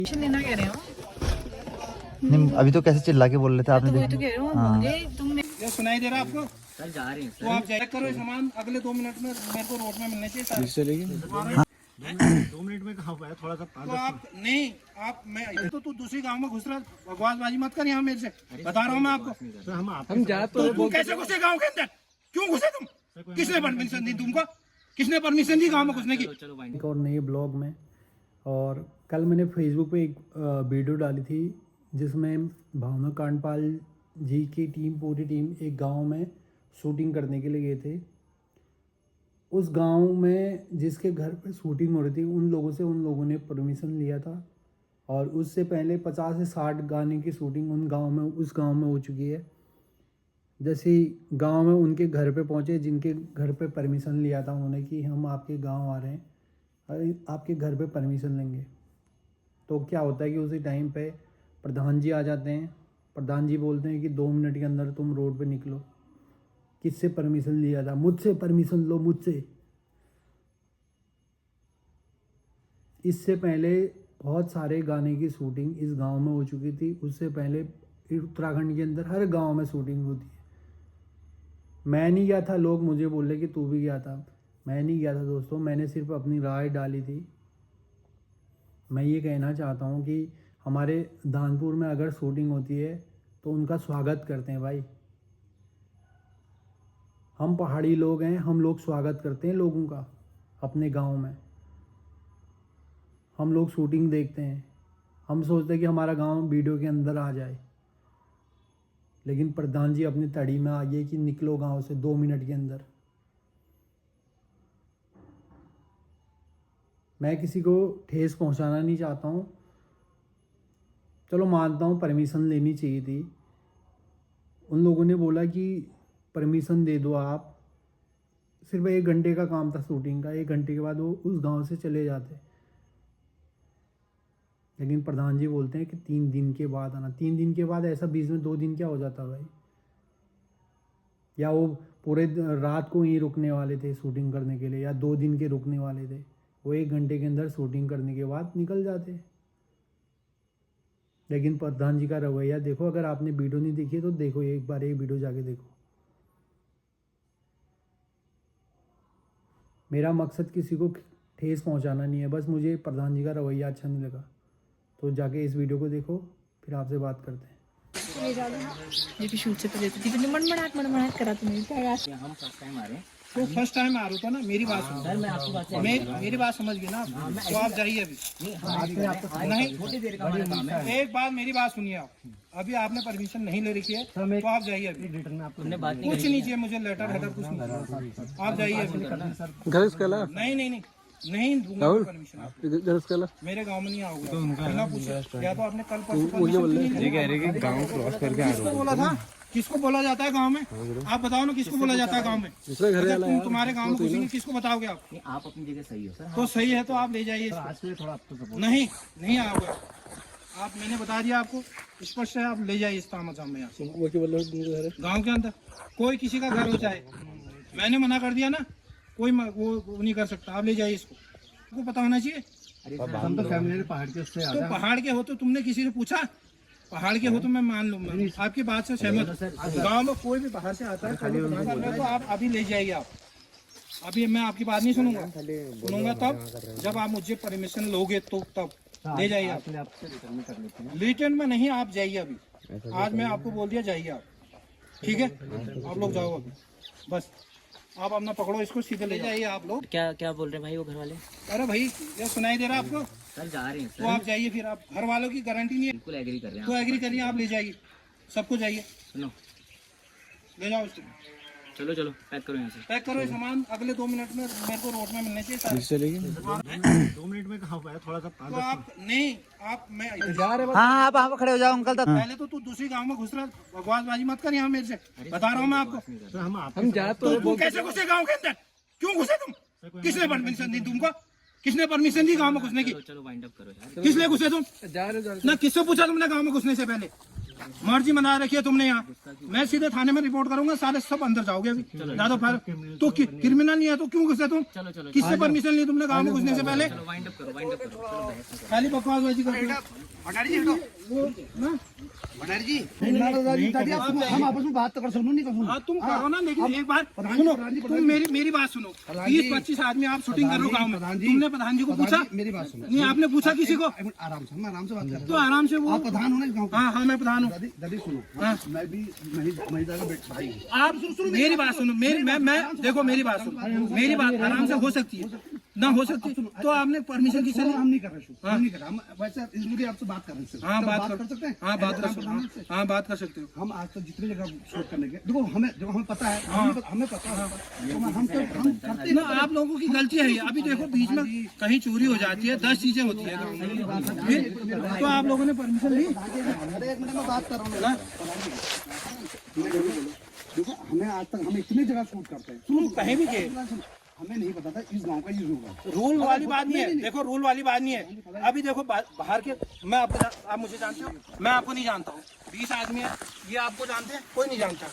लेना कह रहे हो? नहीं, अभी तो कैसे चिल्ला के बोल रहे थे आपने तो वही देखा? तो कह रहे हो। हाँ। तुमने ये सुनाई दे रहा है आपको? सर जा रहे हैं तो आप चेक करो ये सामान अगले 2 मिनट में मेरे को रोड में मिलने चाहिए सारे। चलेगी 2 मिनट में कहाँ हुआ थोड़ा सा तो आप नहीं आप मैं तो तू दूसरी गांव में घुस रहा बकवासबाजी मत कर यहाँ मेरे से बता रहा हूँ मैं आपको। हम जा तो तू कैसे घुसे गांव के अंदर? क्यों घुसे तुम? किसने परमिशन दी तुमको? किसने परमिशन दी गांव में घुसने की? चलो भाई एक और नए ब्लॉग में। और कल मैंने फेसबुक पे एक वीडियो डाली थी जिसमें भावना कांडपाल जी की टीम पूरी टीम एक गांव में शूटिंग करने के लिए गए थे। उस गांव में जिसके घर पे शूटिंग हो रही थी उन लोगों ने परमिशन लिया था और उससे पहले 50 से 60 गाने की शूटिंग उस गांव में हो चुकी है। जैसे ही गांव में उनके घर पे पहुंचे जिनके घर पे परमिशन लिया था उन्होंने कि हम आपके गांव आ रहे हैं और आपके घर पे परमिशन लेंगे, तो क्या होता है कि उसी टाइम पे प्रधान जी आ जाते हैं। प्रधान जी बोलते हैं कि 2 मिनट के अंदर तुम रोड पे निकलो। किससे परमिशन लिया था? मुझसे परमिशन लो, मुझसे। इससे पहले बहुत सारे गाने की शूटिंग इस गांव में हो चुकी थी। उससे पहले उत्तराखंड के अंदर हर गांव में शूटिंग होती है। मैं नहीं गया था, लोग मुझे बोले कि तू भी गया था। मैं नहीं गया था दोस्तों, मैंने सिर्फ अपनी राय डाली थी। मैं ये कहना चाहता हूँ कि हमारे दानपुर में अगर शूटिंग होती है तो उनका स्वागत करते हैं भाई। हम पहाड़ी लोग हैं, हम लोग स्वागत करते हैं लोगों का अपने गांव में। हम लोग शूटिंग देखते हैं, हम सोचते हैं कि हमारा गांव वीडियो के अंदर आ जाए, लेकिन प्रधान जी अपनी तड़ी में आ गए कि निकलो गांव से 2 मिनट के अंदर। मैं किसी को ठेस पहुंचाना नहीं चाहता हूं। चलो मानता हूं परमिशन लेनी चाहिए थी। उन लोगों ने बोला कि परमिशन दे दो आप। सिर्फ 1 घंटे का काम था शूटिंग का, 1 घंटे के बाद वो उस गांव से चले जाते। लेकिन प्रधान जी बोलते हैं कि 3 दिन के बाद आना। 3 दिन के बाद ऐसा बीच में 2 दिन क्या हो जाता भाई? या वो पूरे रात को ही रुकने वाले थे शूटिंग करने के लिए, या 2 दिन के रुकने वाले थे? वो 1 घंटे के अंदर शूटिंग करने के बाद निकल जाते। लेकिन प्रधान जी का रवैया देखो। अगर आपने वीडियो नहीं देखी है तो देखो, एक बार ये वीडियो जाके देखो। मेरा मकसद किसी को ठेस पहुंचाना नहीं है, बस मुझे प्रधान जी का रवैया अच्छा नहीं लगा। तो जाके इस वीडियो को देखो, फिर आपसे बात करते हैं। ये भी शूट से पहले थी मनमनाहट करा तुमने क्या यार? हम फर्स्ट टाइम आ रहे हैं। तो फर्स्ट टाइम आ रहा था ना, मेरी बात सुनो। सर मैं आपकी बात मेरी बात समझ गए ना? तो आप जाइए अभी। नहीं, थोड़ी देर का हमारा काम है। एक बात मेरी बात सुनिए आप। अभी आपने परमिशन नहीं ले रखी है तो आप जाइए अभी। हमने बात नहीं कुछ नहीं चाहिए मुझे, लेटर वेटर कुछ नहीं। आप जाइए अभी। नहीं दूंगा परमिशन आपको। मेरे गांव में नहीं आओगे। बिना पूछे या तो आपने कल परसों गाँव क्रॉस करके आ किसको बोला था? किसको बोला जाता है गांव में? आप बताओ ना, किसको बोला जाता है गांव में? अगर तुम तुम्हारे गांव में घुसेंगे किसको बताओगे आप? नहीं, आप अपनी जगह सही हो सर। तो सही है तो आप ले जाइए इसको। नहीं आओगे आप। मैंने बता दिया आपको स्पष्ट है, आप ले जाइए इस तामझाम में यहाँ से। गाँव के अंदर कोई किसी का घर हो जाए, मैंने मना कर दिया ना, कोई वो नहीं कर सकता। आप ले जाइए इसको। आपको पता होना चाहिए। हम तो फैमिली पहाड़ के उससे तो पहाड़ के हो तो तुमने किसी से पूछा? पहाड़ के हो तो मैं मान लूंगा, आपकी बात से सहमत हूं। गांव में कोई भी बाहर से आता है तो आप अभी ले जाइए। आप अभी मैं आपकी बात नहीं सुनूंगा तब जब आप मुझे परमिशन लोगे तो तब ले जाइए आप। रिटर्न में नहीं, आप जाइए अभी। आज मैं आपको बोल दिया, जाइए आप। ठीक है, आप लोग जाओ अभी बस। आप अपना पकड़ो इसको, सीधे ले जाइए आप लोग। क्या क्या बोल रहे हैं भाई वो घर वाले? अरे भाई ये सुनाई दे रहा है आपको? सर जा रहे हैं तो आप जाइए फिर। आप घर वालों की गारंटी नहीं है बिल्कुल एग्री कर रहे हैं। तो एग्री करिए, आप ले जाइए सबको। जाइए सुनो, ले जाओ इसको। चलो चलो पैक करो यहाँ से। पैक करो ये सामान अगले 2 मिनट में मेरे को रोड में मिलने चाहिए सारे। चलेगी 2 मिनट में कहाँ हुआ थोड़ा सा तो आप नहीं, आप मैं हाँ आप खड़े हो जाओ अंकल तक। पहले तो तू दूसरी गांव में घुस रहा बकवासबाजी मत कर यहाँ मेरे से बता रहा हूँ मैं आपको। हम जा तो तू कैसे घुसे गांव के अंदर? क्यों घुसे तुम? किसने परमिशन दी तुमको? किसने परमिशन दी गांव में घुसने की? चलो वाइंड अप करो यार। किस लिए घुसे तुम? ना किससे पूछा तुमने गांव में घुसने से पहले? मर्जी बना रखी है तुमने यहाँ। मैं सीधे थाने में रिपोर्ट करूंगा, सारे सब अंदर जाओगे अभी। ज्यादा फिर तो क्रिमिनल नहीं है तो क्यों घुसे तुम? किससे परमिशन ली तुमने गाँव में घुसने से पहले? वाइंड अप करो, वाइंड अप करो, चलो बहस मत खाली बकवासबाजी करते हो। हम आपस में बात तो कर सकूं नहीं कर हाँ तुम करो ना, लेकिन एक बात सुनो, तुम मेरी बात सुनो। 20-25 आदमी आप शूटिंग कर रहे हो गाँव में, तुमने प्रधान जी को पूछा? मेरी बात सुनो। नहीं आपने पूछा किसी को? आराम से, हम आराम से बात कर रहे तो आराम से वो हैं। आप प्रधान हो ना इस गाँव के? हाँ हाँ मैं प्रधान हूँ। दादी सुनो, हाँ। मैं भी महिला का भाई हूँ। आप मेरी बात सुनो, मैं देखो मेरी बात सुनो, मेरी बात आराम से हो सकती है ना, हो सकती है तो आपने परमिशन किससे ली? हम नहीं कर रहे शूट, हम नहीं कर रहे, हम वैसे इसलिए आपसे बात कर रहे हैं। हाँ बात कर सकते हैं। हाँ बात कर सकते हैं, हाँ बात कर सकते हो। हम आज तक जितनी जगह शूट करने गए, देखो हमें पता है, हमें पता है, हम करते ना आप लोगों की गलती है ये। अभी देखो बीच में कहीं चोरी हो जाती है, 10 चीजें होती है गाँव में, फिर तो आप लोगों ने परमिशन ली? अरे एक मिनट में बात कर रहा हूँ ना। देखो हमें आज तक हम इतनी जगह शूट करते हैं, तुम कहीं भी गए, हमें नहीं पता था इस गांव का ये रूल है। रूल वाली बात नहीं है। देखो रूल वाली बात नहीं है। अभी देखो बाहर के, मैं आपको आप मुझे जानते हो, मैं आपको नहीं जानता हूँ। 20 आदमी है, ये आपको जानते हैं, कोई नहीं जानता।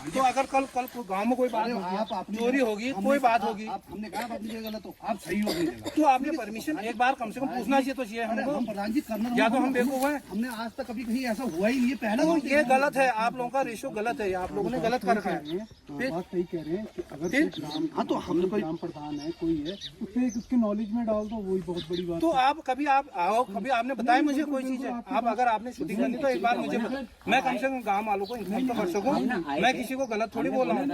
तो अगर कल गांव में कोई बात होगी, चोरी होगी, कोई बात होगी, हमने कहा अपनी जगह गलत हो, आप सही हो अपनी जगह। तो आपने परमिशन एक बार कम से कम पूछना चाहिए तो चाहिए हमको। हम प्रधान जी करना, या तो हम बेवकूफ हैं, हमने आज तक कभी कहीं ऐसा हुआ ही नहीं है, पहला तो ये गलत है। आप लोगों का रेशो गलत है, आप लोगों ने गलत कर रखा है। बात सही कह रहे हैं कि अगर ग्राम, हाँ तो हमने कोई ग्राम प्रधान है कोई है, उससे उसके नॉलेज में डाल दो, वही बहुत बड़ी बात। तो आप कभी आप आओ, कभी आपने बताया मुझे कोई चीज है? आप अगर आपने शूटिंग करनी तो एक बार मुझे मैं कम से कम गाँव वालों को इन्फॉर्म तो कर सकूँ। मैं किसी को गलत थोड़ी बोल रहा हूँ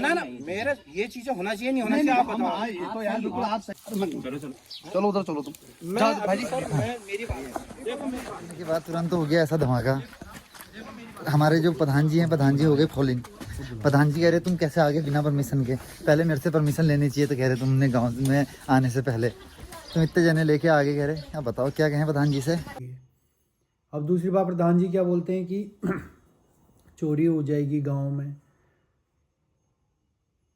ना। मेरे ये चीजें होना चाहिए, नहीं होना चाहिए, आप बताओ। ये तो यार बिल्कुल आप चलो उधर चलो तुम भाई मेरी बात देखो, के बाद तुरंत हो गया ऐसा धमाका। हमारे जो प्रधान जी हैं, प्रधान जी हो गए फॉलिंग। प्रधान जी कह रहे तुम कैसे आगे बिना परमिशन के? पहले मेरे से परमिशन लेनी चाहिए, तो कह रहे तुमने गांव में आने से पहले तुम इतने जने लेके आगे। कह रहे अब बताओ क्या कहें प्रधान जी से। अब दूसरी बात, प्रधान जी क्या बोलते हैं कि चोरी हो जाएगी गांव में,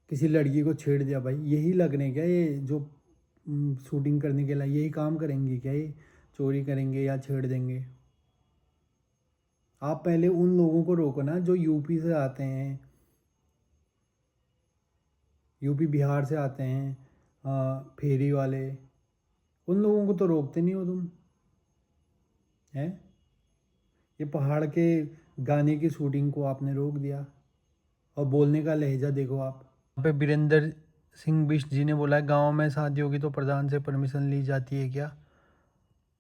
किसी लड़की को छेड़ दिया। भाई यही लगने क्या ये जो शूटिंग करने के लिए यही काम करेंगे क्या? ये चोरी करेंगे या छेड़ देंगे? आप पहले उन लोगों को रोको ना जो यूपी से आते हैं, यूपी बिहार से आते हैं, फेरी वाले, उन लोगों को तो रोकते नहीं हो तुम, हैं? ये पहाड़ के गाने की शूटिंग को आपने रोक दिया। और बोलने का लहजा देखो आप। यहाँ पे वीरेंद्र सिंह बिष्ट जी ने बोला है गाँव में शादी होगी तो प्रधान से परमिशन ली जाती है क्या?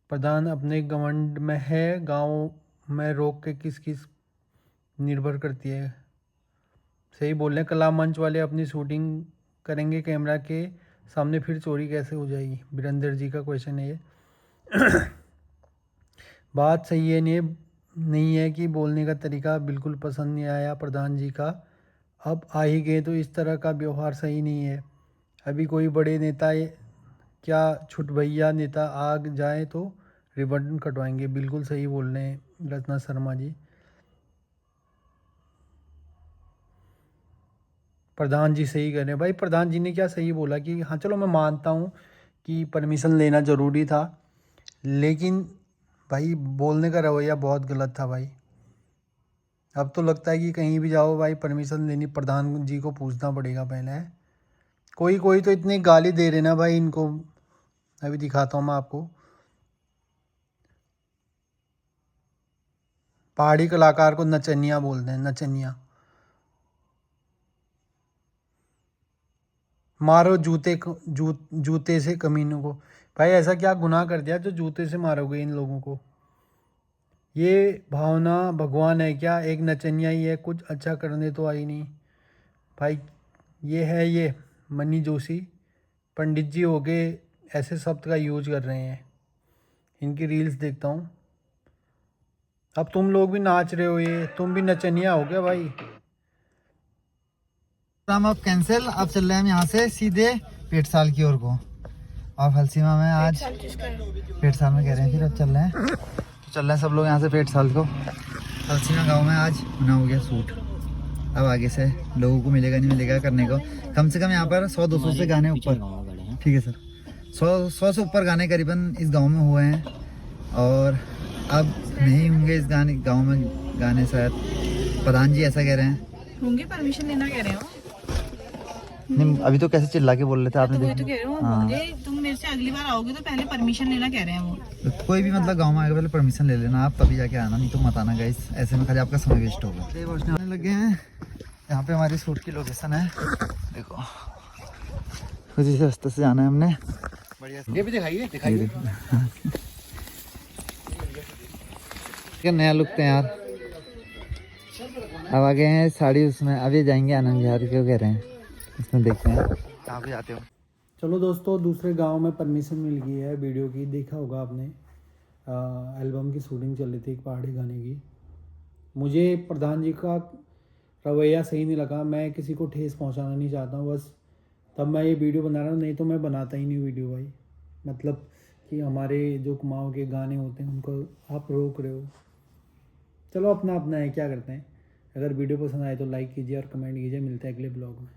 प्रधान अपने घमंड में है, गांव में रोक के किस किस निर्भर करती है। सही बोल रहे हैं, कला मंच वाले अपनी शूटिंग करेंगे कैमरा के सामने, फिर चोरी कैसे हो जाएगी? वीरेंद्र जी का क्वेश्चन है ये। बात सही है, नहीं है कि बोलने का तरीका बिल्कुल पसंद नहीं आया प्रधान जी का। अब आ ही गए तो इस तरह का व्यवहार सही नहीं है। अभी कोई बड़े नेता क्या छुट भैया नेता आ जाए तो रिबन कटवाएंगे। बिल्कुल सही बोल रहे हैं रचना शर्मा जी। प्रधान जी सही कर रहे हैं भाई। प्रधान जी ने क्या सही बोला कि हाँ चलो मैं मानता हूँ कि परमिशन लेना ज़रूरी था, लेकिन भाई बोलने का रवैया बहुत गलत था भाई। अब तो लगता है कि कहीं भी जाओ भाई परमिशन लेनी प्रधान जी को पूछना पड़ेगा पहले। कोई तो इतनी गाली दे रहे ना भाई इनको, अभी दिखाता हूँ मैं आपको। पहाड़ी कलाकार को नचनिया बोलते हैं, नचनिया। मारो जूते से कमीनों को। भाई ऐसा क्या गुनाह कर दिया जो जूते से मारोगे इन लोगों को? ये भावना भगवान है क्या? एक नचनिया ही है, कुछ अच्छा करने तो आई नहीं भाई। ये है ये मनी जोशी पंडित जी हो गए, ऐसे शब्द का यूज कर रहे हैं। इनकी रील्स देखता हूँ। अब तुम लोग भी नाच रहे हो, ये तुम भी नचनिया हो गया भाई। अब कैंसिल, अब चल रहे हैं हम यहाँ से सीधे पेट साल की ओर को। और हलसीमा में आज पेट साल में कह रहे हैं, फिर अब चल रहे हैं, तो चल रहे हैं सब लोग यहाँ से पेट साल को। हलसीमा गांव में आज होना हो गया शूट। अब आगे से लोगों को मिलेगा नहीं मिलेगा करने को। कम से कम यहाँ पर 100-200 से गाने ऊपर, ठीक है सर, 100 से ऊपर गाने करीबन इस गाँव में हुए हैं। और अब नहीं होंगे इस गाने गांव में गाने शायद, प्रधान जी ऐसा कह रहे हैं। होंगे, परमिशन लेना कह रहे हो। नहीं अभी तो कैसे चिल्ला के बोल रहे थे आपने तो वही तो देखा? कह रहे हो हाँ। मुझे, तुम मेरे से अगली बार आओगे तो पहले परमिशन लेना कह रहे हैं वो। तो कोई भी मतलब गांव में आएगा पहले परमिशन ले लेना आप, तभी जाके आना, नहीं तो मत आना गाइस, ऐसे में खाली आपका समय वेस्ट होगा। ये पहुंचने आने लगे हैं, यहाँ पे हमारी शूट की लोकेशन है, देखो कुछ इस रास्ते से जाना है हमने। बढ़िया ये भी दिखाइए दिखाइए। क्या नया लुक थे यार। अब आ गए हैं साड़ी उसमें, अभी जाएंगे आनंद विहार, क्यों कह रहे हैं इसमें, देखते हैं कहाँ पे जाते हो। चलो दोस्तों, दूसरे गांव में परमिशन मिल गई है वीडियो की, देखा होगा आपने। एल्बम की शूटिंग चल रही थी एक पहाड़ी गाने की। मुझे प्रधान जी का रवैया सही नहीं लगा, मैं किसी को ठेस पहुंचाना नहीं चाहता हूँ, बस तब मैं ये वीडियो बना रहा हूँ, नहीं तो मैं बनाता ही नहीं वीडियो भाई। मतलब कि हमारे जो कुमाऊँ के गाने होते हैं उनको आप रोक रहे हो। चलो अपना अपना है, क्या करते हैं। अगर वीडियो पसंद आए तो लाइक कीजिए और कमेंट कीजिए। मिलते हैं अगले ब्लॉग में।